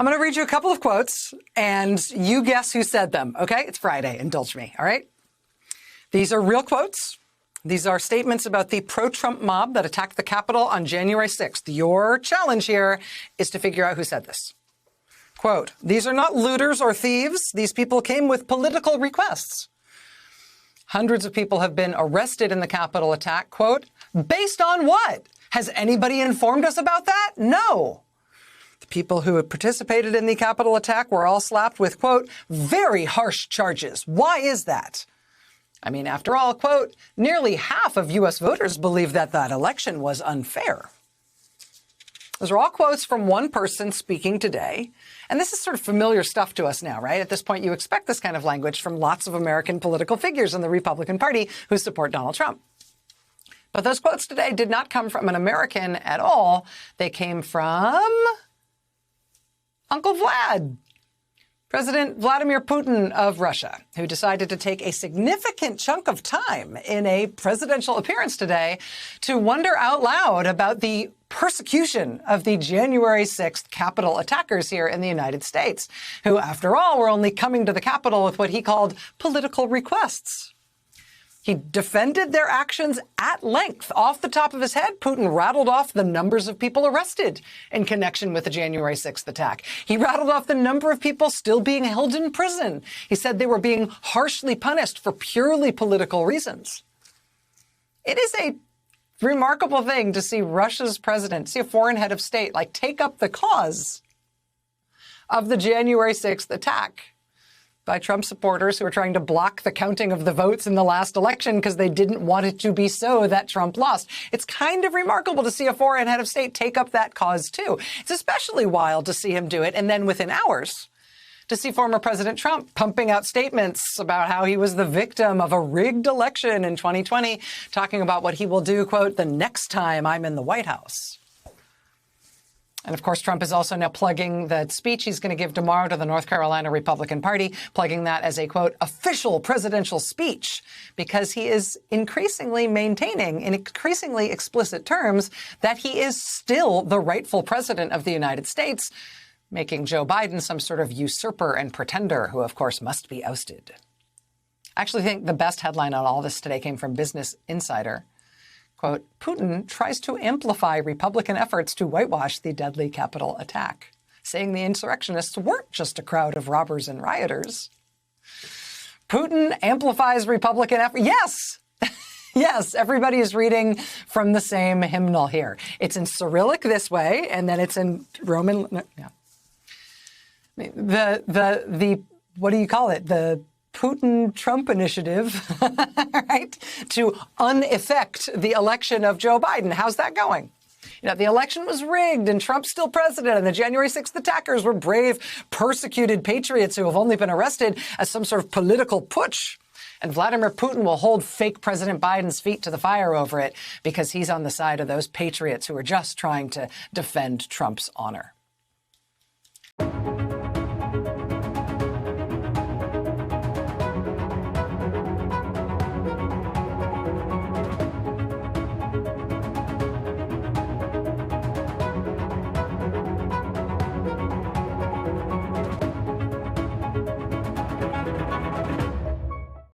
I'm going to read you a couple of quotes, and you guess who said them, okay? It's Friday. Indulge me, all right? These are real quotes. These are statements about the pro-Trump mob that attacked the Capitol on January 6th. Your challenge here is to figure out who said this. Quote, "These are not looters or thieves. These people came with political requests. Hundreds of people have been arrested in the Capitol attack." Quote, "Based on what? Has anybody informed us about that? No. The people who had participated in the Capitol attack were all slapped with, quote, very harsh charges. Why is that? I mean, after all, quote, nearly half of U.S. voters believe that that election was unfair." Those are all quotes from one person speaking today. And this is sort of familiar stuff to us now, right? At this point, you expect this kind of language from lots of American political figures in the Republican Party who support Donald Trump. But those quotes today did not come from an American at all. They came from Uncle Vlad, President Vladimir Putin of Russia, who decided to take a significant chunk of time in a presidential appearance today to wonder out loud about the persecution of the January 6th Capitol attackers here in the United States, who, after all, were only coming to the Capitol with what he called political requests. He defended their actions at length. Off the top of his head, Putin rattled off the numbers of people arrested in connection with the January 6th attack. He rattled off the number of people still being held in prison. He said they were being harshly punished for purely political reasons. It is a remarkable thing to see Russia's president, see a foreign head of state, like take up the cause of the January 6th attack by Trump supporters who are trying to block the counting of the votes in the last election because they didn't want it to be so that Trump lost. It's kind of remarkable to see a foreign head of state take up that cause, too. It's especially wild to see him do it, and then within hours, to see former President Trump pumping out statements about how he was the victim of a rigged election in 2020, talking about what he will do, quote, the next time I'm in the White House. And of course, Trump is also now plugging the speech he's going to give tomorrow to the North Carolina Republican Party, plugging that as a, quote, official presidential speech, because he is increasingly maintaining in increasingly explicit terms that he is still the rightful president of the United States, making Joe Biden some sort of usurper and pretender who, of course, must be ousted. I actually think the best headline on all this today came from Business Insider. Quote, Putin tries to amplify Republican efforts to whitewash the deadly Capitol attack, saying the insurrectionists weren't just a crowd of robbers and rioters. Putin amplifies Republican efforts. Yes! Yes, everybody is reading from the same hymnal here. It's in Cyrillic this way, and then it's in Roman. No, yeah. The what do you call it? The Putin-Trump initiative, right, to uneffect the election of Joe Biden. How's that going? You know, the election was rigged and Trump's still president, and the January 6th attackers were brave, persecuted patriots who have only been arrested as some sort of political putsch. And Vladimir Putin will hold fake President Biden's feet to the fire over it because he's on the side of those patriots who are just trying to defend Trump's honor.